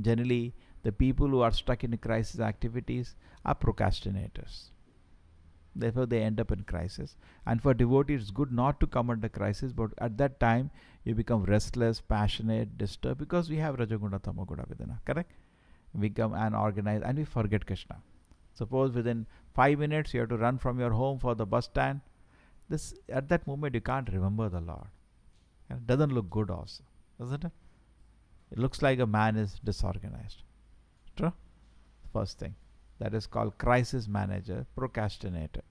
Generally, the people who are stuck in crisis activities are procrastinators. Therefore, they end up in crisis. And for devotees, it's good not to come under crisis, but at that time, you become restless, passionate, disturbed, because we have Rajaguna, Tamaguna within us. Correct? We become unorganized and we forget Krishna. Suppose within 5 minutes you have to run from your home for the bus stand. This at that moment you can't remember the Lord. It doesn't look good also, doesn't it? It looks like a man is disorganized. True? First thing. That is called crisis manager, procrastinator.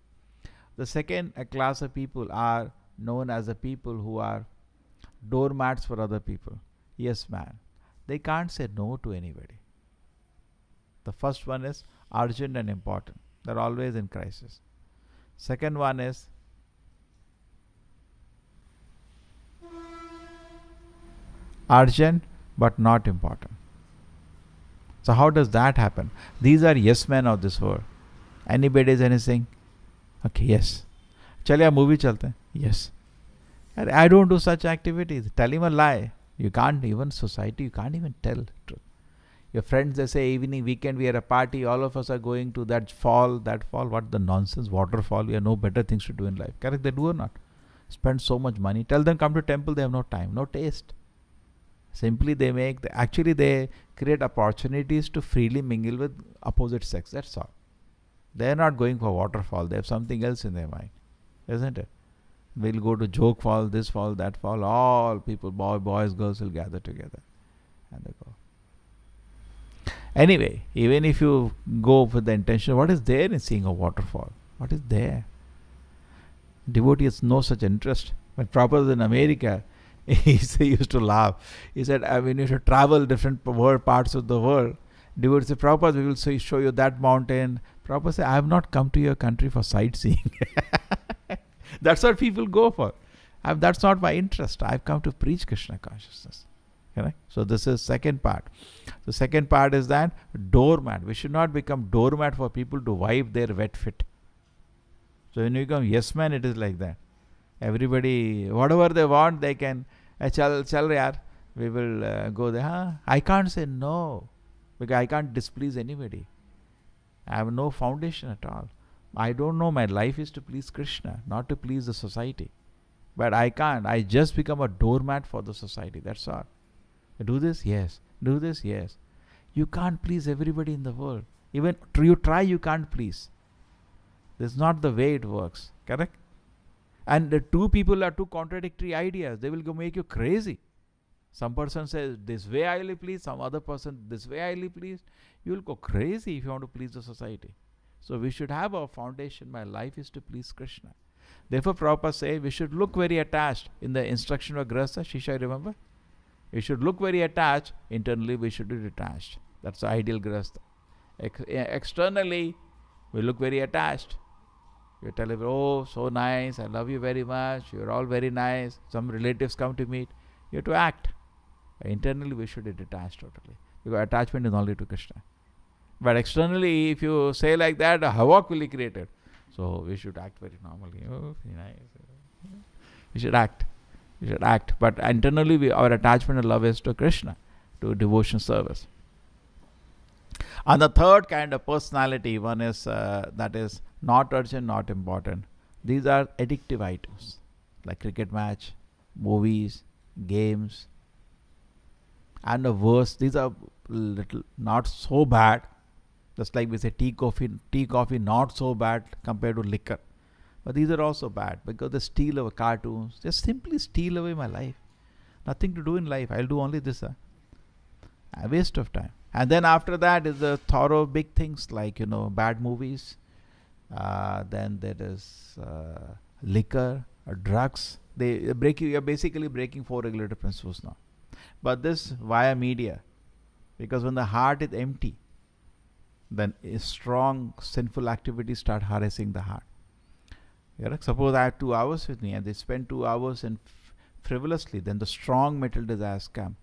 The second class of people are known as the people who are doormats for other people. Yes, man. They can't say no to anybody. The first one is urgent and important. They're always in crisis. Second one is urgent but not important. So how does that happen? These are yes men of this world. Anybody is anything? Okay, yes. Chale, movie chalte hain? Yes. I don't do such activities. Tell him a lie. You can't even society, you can't even tell truth. Your friends, they say evening, weekend, we are a party, all of us are going to that fall. What the nonsense, waterfall, we have no better things to do in life. Correct, they do or not? Spend so much money. Tell them come to temple, they have no time, no taste. Simply they they create opportunities to freely mingle with opposite sex, that's all. They are not going for waterfall, they have something else in their mind, isn't it? We'll go to joke fall, this fall, that fall, all people, boys, girls will gather together and they go. Anyway, even if you go with the intention, what is there in seeing a waterfall? What is there? Devotee has no such interest. When Prabhupada was in America, he used to laugh. He said, when you should travel different parts of the world, devotees say, Prabhupada, we will show you that mountain. Prabhupada said, I have not come to your country for sightseeing. That's what people go for. That's not my interest. I've come to preach Krishna consciousness. Correct? So this is second part. The second part is that doormat. We should not become doormat for people to wipe their wet feet. So when you become yes man, it is like that. Everybody, whatever they want, they can. Chal yaar, we will go there. Huh? I can't say no because I can't displease anybody. I have no foundation at all. I don't know. My life is to please Krishna, not to please the society. But I can't. I just become a doormat for the society. That's all. Do this, yes. Do this, yes. You can't please everybody in the world. Even you try, you can't please. This is not the way it works. Correct? And the two people are two contradictory ideas. They will go make you crazy. Some person says, this way I will please. Some other person, this way I will please. You will go crazy if you want to please the society. So we should have a foundation. My life is to please Krishna. Therefore, Prabhupada says we should look very attached. In the instruction of Grihastha, Shisha, remember? We should look very attached. Internally, we should be detached. That's the ideal Grihastha. Externally, we look very attached. You tell him, oh, so nice, I love you very much, you're all very nice. Some relatives come to meet. You have to act. Internally, we should be detached totally. Because attachment is only to Krishna. But externally, if you say like that, a havoc will be created. So we should act very normally. Oh, very nice. We should act. We should act. But internally, our attachment and love is to Krishna, to devotion service. And the third kind of personality, one is that is not urgent, not important. These are addictive items like cricket match, movies, games. And the worst, these are little not so bad. Just like we say tea, coffee not so bad compared to liquor. But these are also bad because they steal our cartoons. They simply steal away my life. Nothing to do in life. I'll do only this. A waste of time. And then after that is the thorough big things like, bad movies. Then there is liquor, drugs. You're basically breaking 4 regulative principles now. But this via media. Because when the heart is empty, then a strong sinful activities start harassing the heart. Suppose I have 2 hours with me and they spend 2 hours in frivolously, then the strong material desires come.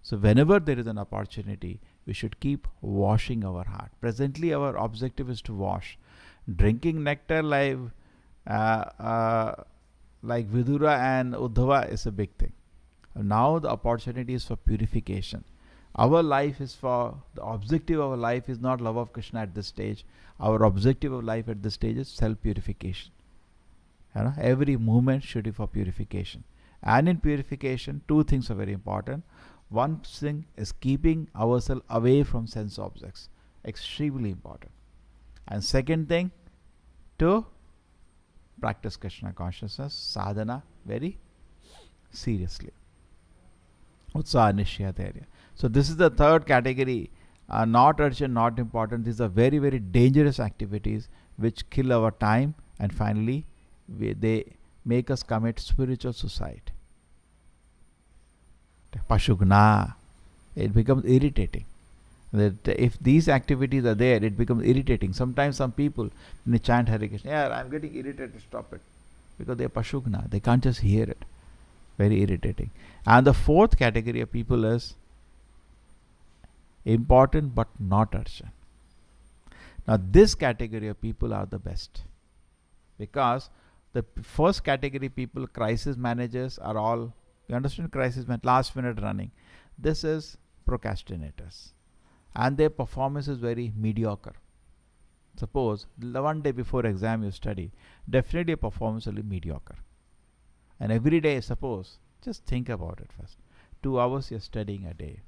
So whenever there is an opportunity, we should keep washing our heart. Presently, our objective is to wash. Drinking nectar like Vidura and Uddhava is a big thing. Now the opportunity is for purification. Our life is the objective of our life is not love of Krishna at this stage. Our objective of life at this stage is self-purification. Every movement should be for purification. And in purification, two things are very important. One thing is keeping ourselves away from sense objects. Extremely important. And second thing, to practice Krishna consciousness, sadhana, very seriously. Utsaha Nishtha. So this is the third category. Not urgent, not important. These are very, very dangerous activities which kill our time, and finally they make us commit spiritual suicide. Pashugna. It becomes irritating. That if these activities are there, it becomes irritating. Sometimes some people, when they chant Hare Krishna, I'm getting irritated, stop it. Because they are Pashugna. They can't just hear it. Very irritating. And the fourth category of people is important but not urgent. Now this category of people are the best. Because the first category people, crisis managers, are all, you understand, crisis man, last minute running. This is procrastinators. And their performance is very mediocre. Suppose the one day before exam you study, definitely your performance will be mediocre. And every day, suppose, just think about it first. 2 hours you're studying a day.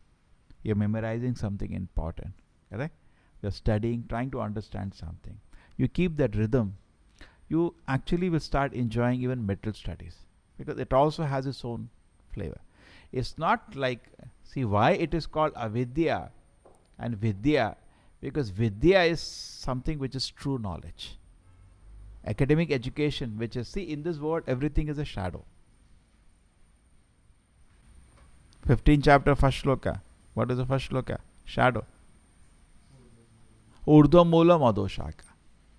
You're memorizing something important. Correct? You're studying, trying to understand something. You keep that rhythm. You actually will start enjoying even mental studies. Because it also has its own flavor. It's not like, see why it is called avidya and vidya, because vidya is something which is true knowledge. Academic education, which is, see, in this world everything is a shadow. 15th chapter, first shloka. What is the first shloka? Shadow. Urdhva moolam adho shaka.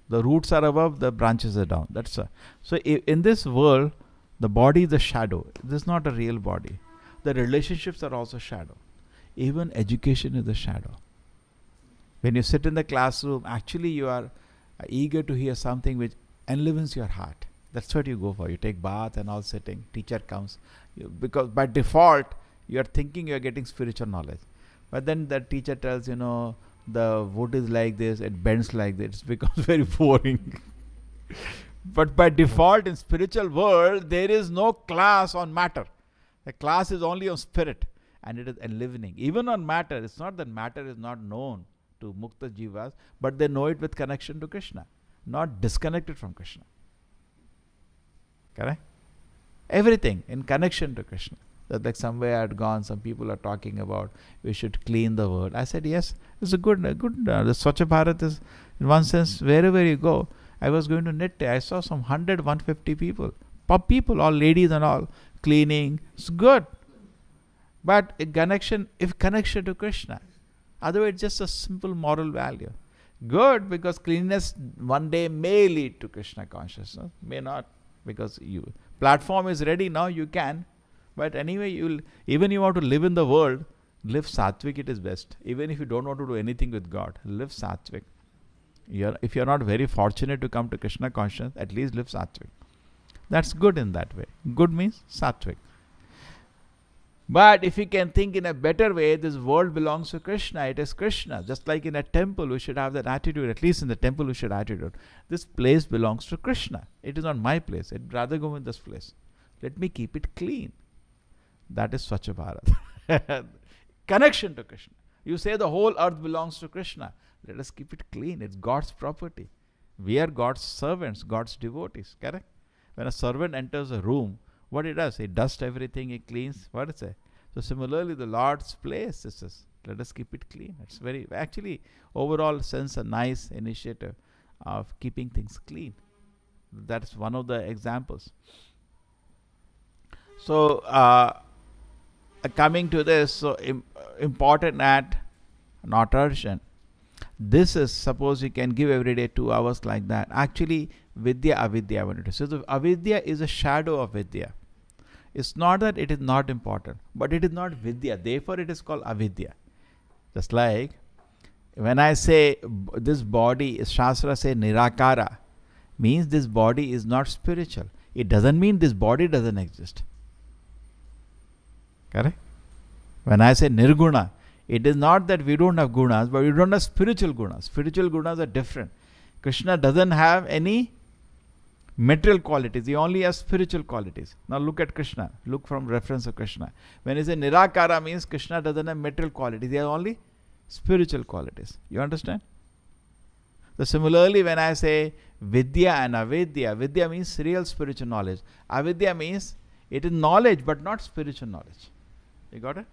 The roots are above, the branches are down. That's so in this world, the body is a shadow. This is not a real body. The relationships are also shadow. Even education is a shadow. When you sit in the classroom, actually you are eager to hear something which enlivens your heart. That's what you go for. You take bath and all sitting. Teacher comes. Because by default, you are thinking you are getting spiritual knowledge. But then the teacher tells, the wood is like this, it bends like this. It becomes very boring. But by default in spiritual world, there is no class on matter. The class is only on spirit. And it is enlivening. Even on matter, it's not that matter is not known to Mukta Jivas, but they know it with connection to Krishna, not disconnected from Krishna. Correct? Everything in connection to Krishna. That like somewhere I had gone, some people are talking about we should clean the world. I said, yes, it's a good, the Swachh Bharat is, in one sense, wherever you go. I was going to Nishtha, I saw some 100, 150 people, all ladies and all, cleaning. It's good. But if connection to Krishna, otherwise just a simple moral value. Good, because cleanliness one day may lead to Krishna consciousness, may not, because platform is ready now, you can. But anyway, even you want to live in the world, live sattvic, it is best. Even if you don't want to do anything with God, live sattvic. If you're not very fortunate to come to Krishna consciousness, at least live sattvic. That's good in that way. Good means sattvic. But if you can think in a better way, this world belongs to Krishna. It is Krishna. Just like in a temple, we should have that attitude. At least in the temple, we should have attitude. This place belongs to Krishna. It is not my place. I'd rather go in this place. Let me keep it clean. That is Swachh Bharat. Connection to Krishna. You say the whole earth belongs to Krishna. Let us keep it clean. It's God's property. We are God's servants, God's devotees. Correct? When a servant enters a room, what he does? He dusts everything, he cleans. What is it? So similarly, the Lord's place is, let us keep it clean. It's very, actually, overall sense a nice initiative of keeping things clean. That's one of the examples. So, coming to this, so important at not urgent. This is, suppose you can give every day 2 hours like that. Actually, vidya, avidya, I wanted to say. So, avidya is a shadow of vidya. It's not that it is not important, but it is not vidya. Therefore, it is called avidya. Just like, when I say this body, Shastra say nirakara, means this body is not spiritual. It doesn't mean this body doesn't exist. Correct? When I say nirguna, It is not that we don't have gunas, but we don't have spiritual gunas. Spiritual gunas are different. Krishna doesn't have any material qualities. He only has spiritual qualities. Now look at Krishna. Look from reference of Krishna. When he says Nirakara, means Krishna doesn't have material qualities. He has only spiritual qualities. You understand? So similarly, when I say Vidya and Avidya, Vidya means real spiritual knowledge. Avidya means it is knowledge but not spiritual knowledge. You got it?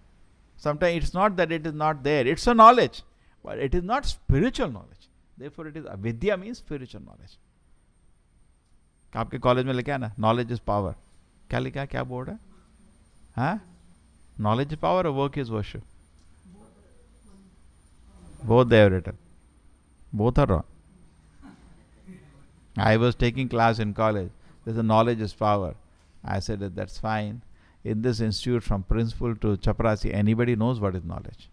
Sometimes it's not that it is not there. It's a knowledge, but it is not spiritual knowledge. Therefore it is Avidya means spiritual knowledge. आपके college में लिखा है ना, knowledge is power. क्या लिखा है, क्या board है? हाँ, नॉलेज इज पावर और work is worship. Both they have written. Both are wrong. I was taking class in college. There's a knowledge is power. I said that that's fine. In this institute, from principal to chaprasi, anybody knows what is knowledge.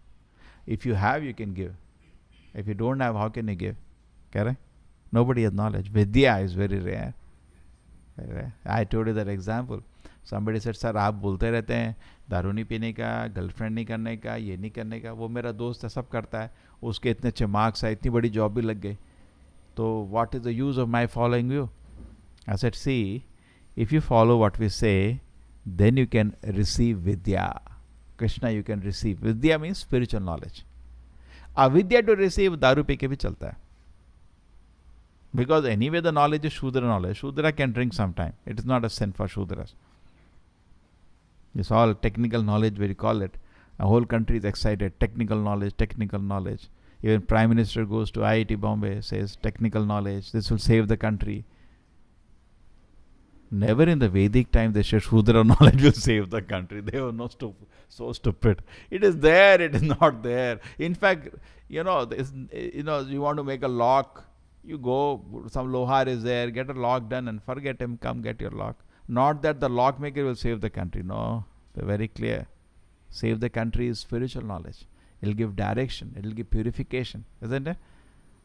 If you have, you can give. If you don't have, how can you give? Correct? Nobody has knowledge. Vidya is very rare. I told you that example. Somebody said, sir, आप बोलते रहते हैं दारू नहीं पीने का, girlfriend नहीं करने का, ये नहीं करने का. वो मेरा दोस्त है, सब करता है. उसके इतने अच्छे मार्क्स आए, इतनी बड़ी जॉब भी लग गई. तो what is the use of my following you? I said, see, if you follow what we say, then you can receive Vidya. Krishna you can receive. Vidya means spiritual knowledge. Avidya to receive दारू P के भी चलता है. Because anyway the knowledge is Shudra knowledge. Shudra can drink sometime. It is not a sin for Shudras. It's all technical knowledge, we call it. A whole country is excited. Technical knowledge, technical knowledge. Even Prime Minister goes to IIT Bombay, says technical knowledge, this will save the country. Never in the Vedic time they said Shudra knowledge will save the country. They were so stupid. It is there, it is not there. In fact, you want to make a lock. You go, some lohar is there, get a lock done and forget him, come get your lock. Not that the lock maker will save the country. No, they're very clear. Save the country is spiritual knowledge. It will give direction. It will give purification. Isn't it?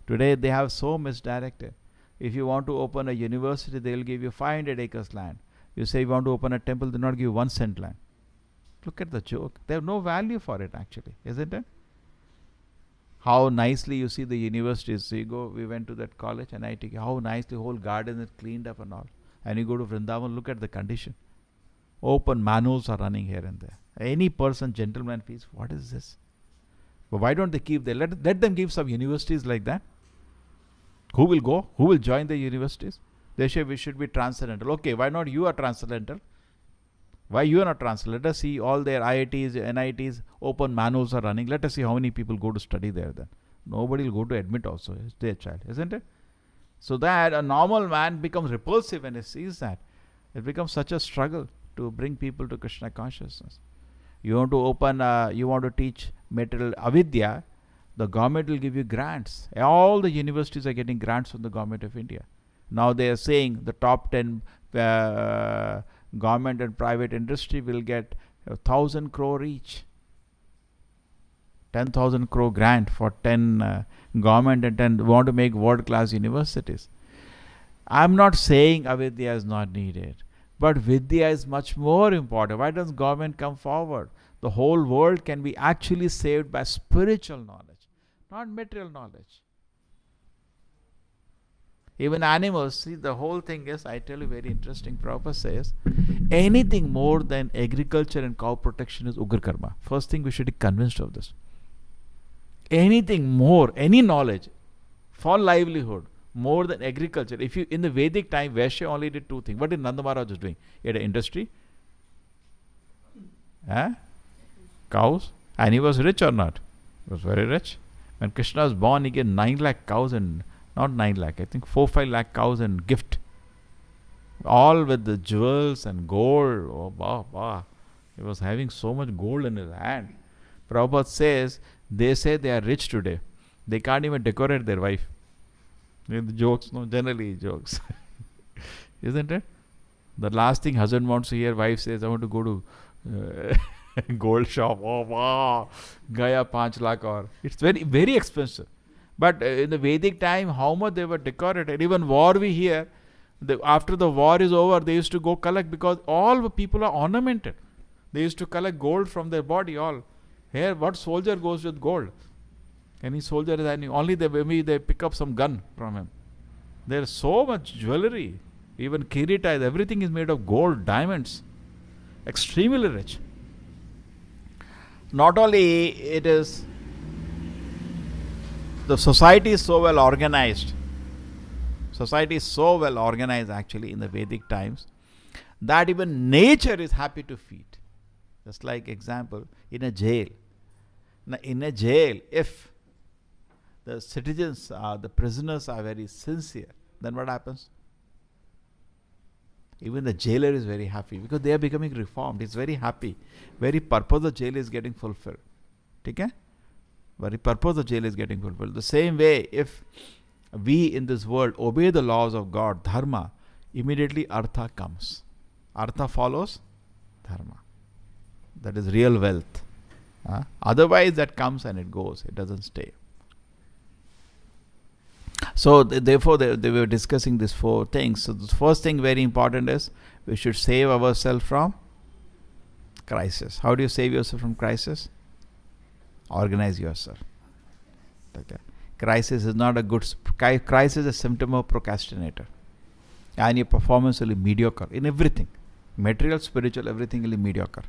Today they have so misdirected. If you want to open a university, they will give you 500 acres land. You say you want to open a temple, they will not give you 1 cent land. Look at the joke. They have no value for it actually. Isn't it? How nicely you see the universities. So you go, we went to that college and I take how nicely the whole garden is cleaned up and all. And you go to Vrindavan, look at the condition. Open manuals are running here and there. Any person, gentleman feels, what is this? But why don't they keep there? Let them give some universities like that. Who will go? Who will join the universities? They say we should be transcendental. Okay, why not you are transcendental? Why you are not transcendental? Let us see all their IITs, NITs, open manuals are running. Let us see how many people go to study there then. Nobody will go to admit also. It's their child, isn't it? So that a normal man becomes repulsive when he sees that. It becomes such a struggle to bring people to Krishna consciousness. You want to you want to teach material avidya, the government will give you grants. All the universities are getting grants from the government of India. Now they are saying the top 10 government and private industry will get 1,000 crore each. 10,000 crore grant for 10 government and 10 want to make world-class universities. I'm not saying avidya is not needed, but vidya is much more important. Why does government come forward? The whole world can be actually saved by spiritual knowledge, not material knowledge. Even animals, see the whole thing is, I tell you very interesting, Prabhupada says, anything more than agriculture and cow protection is ugra karma. First thing we should be convinced of this. Anything more, any knowledge for livelihood, more than agriculture. If you, in the Vedic time, Vaishya only did 2 things. What did Nanda Maharaj was doing? He had an industry, cows, and he was rich or not? He was very rich. When Krishna was born, he gave 9 lakh cows and, not 9 lakh, I think 4-5 lakh cows in gift. All with the jewels and gold. Oh, wow. He was having so much gold in his hand. Prabhupada says, they say they are rich today. They can't even decorate their wife. With jokes, no, generally jokes. Isn't it? The last thing husband wants to hear, wife says, I want to go to gold shop. Oh, wow. Gaya 5 lakh or. It's very, very expensive. But in the Vedic time, how much they were decorated. Even war we hear, after the war is over, they used to go collect because all the people are ornamented. They used to collect gold from their body, all. Here, what soldier goes with gold? Any soldier is any, only maybe they pick up some gun from him. There's so much jewelry. Even kirita, everything is made of gold, diamonds. Extremely rich. Not only it is, the society is so well organized. Society is so well organized actually in the Vedic times that even nature is happy to feed. Just like example, in a jail. Now, in a jail, if the citizens, the prisoners are very sincere, then what happens? Even the jailer is very happy because they are becoming reformed. He's very happy. Very purpose of jail is getting fulfilled. Okay? Very purpose of jail is getting fulfilled. The same way, if we in this world obey the laws of God, dharma, immediately artha comes. Artha follows dharma. That is real wealth. Otherwise, that comes and it goes. It doesn't stay. So, therefore, they were discussing these four things. So, the first thing very important is we should save ourselves from crisis. How do you save yourself from crisis? Organize yourself. Okay. Crisis is not a good. Crisis is a symptom of procrastinator. And your performance will be mediocre in everything. Material, spiritual, everything will be mediocre.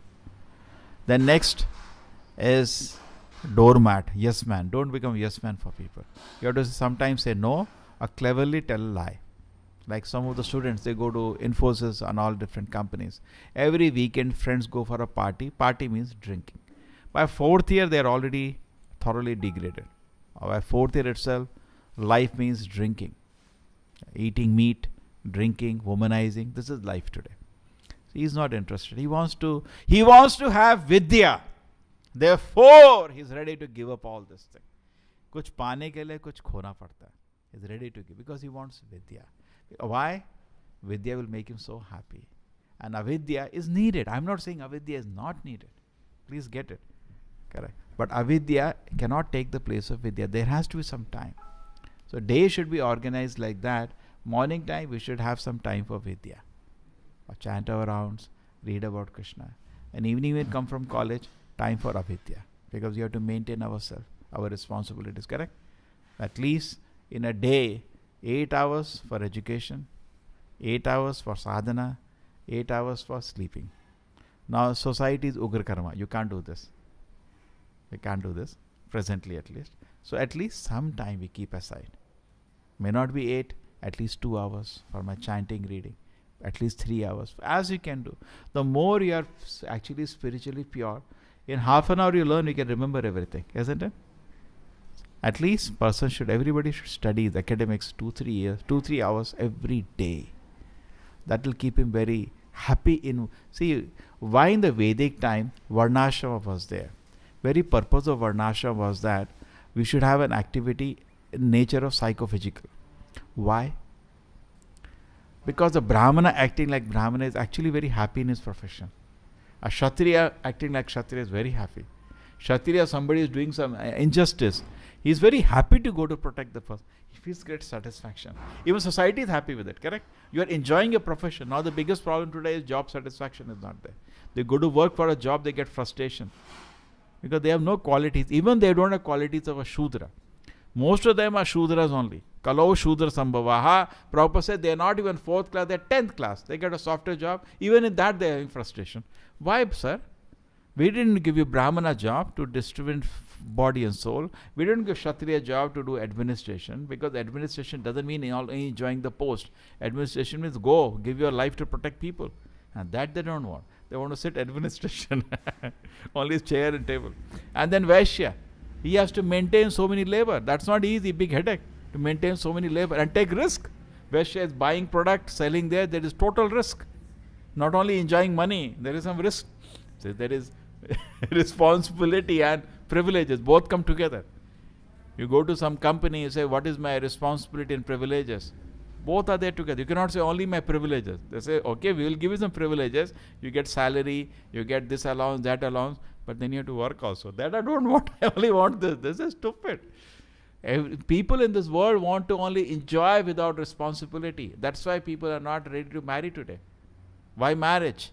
Then next is doormat, yes man. Don't become yes man for people. You have to sometimes say no or cleverly tell a lie. Like some of the students, they go to Infosys and all different companies. Every weekend, friends go for a party. Party means drinking. By fourth year, they are already thoroughly degraded. By fourth year itself, life means drinking. Eating meat, drinking, womanizing. This is life today. He is not interested. He wants to have vidya. Therefore, he is ready to give up all this thing. Kuch paane ke liye kuch khona padta hai. He is ready to give because he wants vidya. Why? Vidya will make him so happy. And avidya is needed. I am not saying avidya is not needed. Please get it. Correct. But avidya cannot take the place of vidya. There has to be some time. So day should be organized like that. Morning time, we should have some time for vidya. Or chant our rounds, read about Krishna. And evening when we come from college, time for avidya. Because we have to maintain ourselves, our responsibilities, correct? At least in a day, 8 hours for education, 8 hours for sadhana, 8 hours for sleeping. Now society is ugra karma. You can't do this. We can't do this, presently at least. So at least some time we keep aside. May not be 8, at least 2 hours for my chanting, reading. At least 3 hours, as you can do. The more you are actually spiritually pure, in half an hour you learn, you can remember everything, isn't it? At least everybody should study the academics 2-3 hours every day. That will keep him very happy see, why in the Vedic time, Varnashrama was there. Very purpose of Varnashrama was that we should have an activity in nature of psychophysical. Why? Because the Brahmana acting like Brahmana is actually very happy in his profession. A Kshatriya acting like Kshatriya is very happy. Kshatriya, somebody is doing some injustice. He is very happy to go to protect the person. He feels great satisfaction. Even society is happy with it, correct? You are enjoying your profession. Now the biggest problem today is job satisfaction is not there. They go to work for a job, they get frustration. Because they have no qualities. Even they don't have qualities of a Shudra. Most of them are Shudras only. Kalau Shudra Sambhavaha. Prabhupada said they are not even 4th class, they are 10th class. They get a software job. Even in that they are having frustration. Why, sir? We didn't give you Brahmana job to distribute body and soul. We didn't give Kshatriya job to do administration, because administration doesn't mean only enjoying the post. Administration means go, give your life to protect people. And that they don't want. They want to sit administration. Only chair and table. And then Vaishya. He has to maintain so many labor. That's not easy, big headache to maintain so many labor and take risk. Vaishya is buying product, selling there is total risk. Not only enjoying money, there is some risk. So there is responsibility and privileges, both come together. You go to some company, you say, what is my responsibility and privileges? Both are there together. You cannot say only my privileges. They say, okay, we will give you some privileges. You get salary, you get this allowance, that allowance, but then you have to work also. That I don't want. I only want this. This is stupid. People in this world want to only enjoy without responsibility. That's why people are not ready to marry today. Why marriage?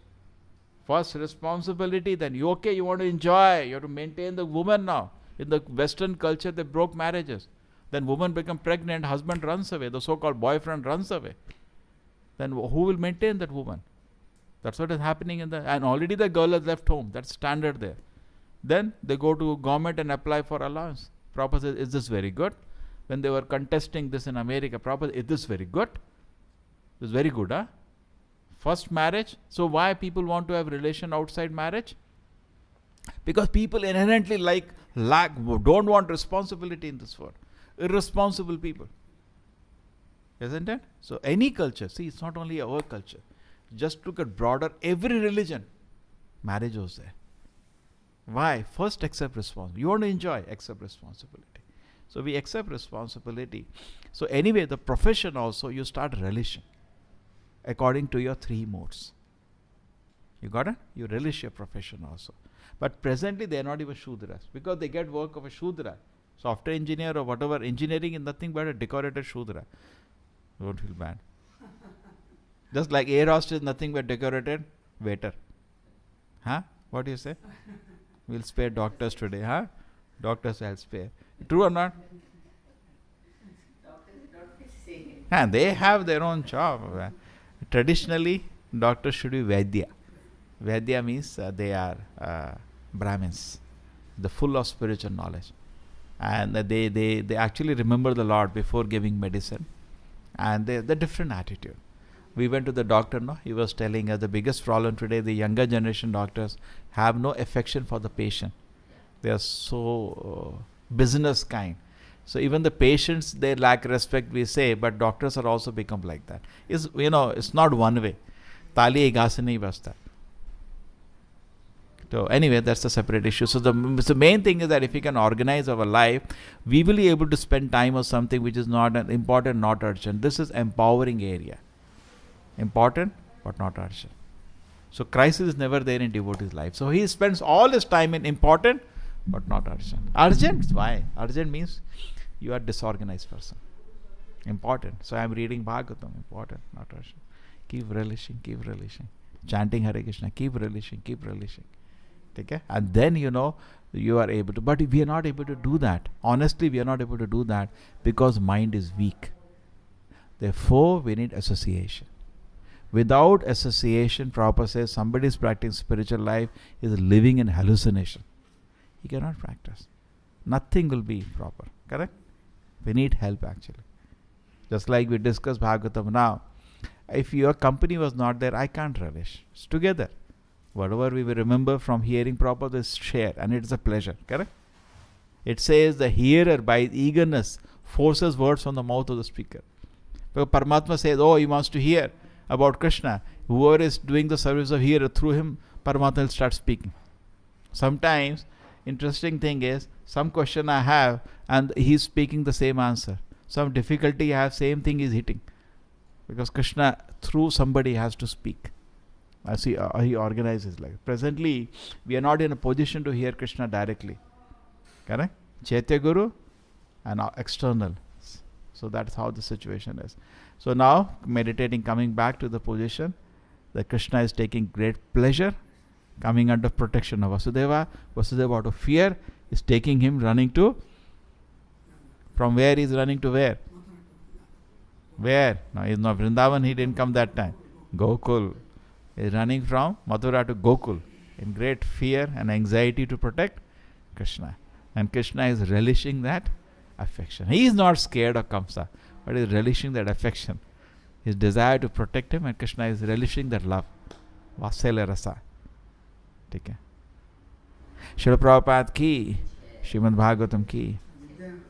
First responsibility, then you want to enjoy, you have to maintain the woman now. In the Western culture, they broke marriages. Then woman become pregnant, husband runs away, the so-called boyfriend runs away. Then who will maintain that woman? That's what is happening and already the girl has left home. That's standard there. Then they go to government and apply for allowance. Prabhupada says, is this very good? When they were contesting this in America, Prabhupada says, is this very good? This is very good, huh? First marriage. So why people want to have relation outside marriage? Because people inherently don't want responsibility in this world. Irresponsible people. Isn't it? So any culture, see, it's not only our culture. Just look at broader, every religion, marriage was there. Why? First accept responsibility. You want to enjoy, accept responsibility. So we accept responsibility. So anyway, the profession also, you start relishing according to your 3 modes. You got it? You relish your profession also. But presently they are not even Shudras because they get work of a Shudra. Software engineer or whatever, engineering is nothing but a decorated Shudra. Don't feel bad. Just like air hostess is nothing but decorated waiter. Huh? What do you say? We'll spare doctors today, huh? Doctors I'll spare. True or not? And they have their own job. Traditionally, doctors should be Vaidya. Vaidya means they are Brahmins, the full of spiritual knowledge. And they actually remember the Lord before giving medicine. And the different attitude. We went to the doctor, no? He was telling us the biggest problem today, the younger generation doctors have no affection for the patient. They are so business kind. So even the patients, they lack respect, we say, but doctors are also become like that. It's not one way. Tali ek se nahi basta. So anyway, that's a separate issue. So the main thing is that if we can organize our life, we will be able to spend time on something which is not important, not urgent. This is empowering area. Important, but not urgent. So crisis is never there in devotee's life. So he spends all his time in important, but not urgent. Urgent? Why? Urgent means you are disorganized person. Important. So I am reading Bhagavatam. Important, not urgent. Keep relishing, keep relishing. Chanting Hare Krishna, keep relishing, keep relishing. Okay? And then you are able to. But we are not able to do that. Honestly, we are not able to do that because mind is weak. Therefore, we need association. Without association, Prabhupada says somebody is practicing spiritual life is living in hallucination. He cannot practice. Nothing will be proper. Correct? We need help actually. Just like we discussed Bhagavatam now. If your company was not there, I can't relish. It's together. Whatever we will remember from hearing Prabhupada is share, and it is a pleasure. Correct? It says the hearer by eagerness forces words from the mouth of the speaker. Because Paramatma says, he wants to hear about Krishna. Whoever is doing the service of hearer, through him Paramatma will start speaking. Sometimes, interesting thing is, some question I have and he is speaking the same answer. Some difficulty I have, same thing is hitting. Because Krishna, through somebody, has to speak. I see he organizes life. Presently, we are not in a position to hear Krishna directly. Correct? Chaitya Guru and external. So that's how the situation is. So now, meditating, coming back to the position that Krishna is taking great pleasure, coming under protection of Vasudeva. Vasudeva, out of fear, is taking him, running to. From where he is running to where? Where? No, he is not Vrindavan, he didn't come that time. Gokul. He is running from Mathura to Gokul in great fear and anxiety to protect Krishna. And Krishna is relishing that affection. He is not scared of Kamsa, but he is relishing that affection. His desire to protect him, and Krishna is relishing that love. Vatsala rasa. ठीक है. Srila Prabhupada की, Srimad Bhagavatam की.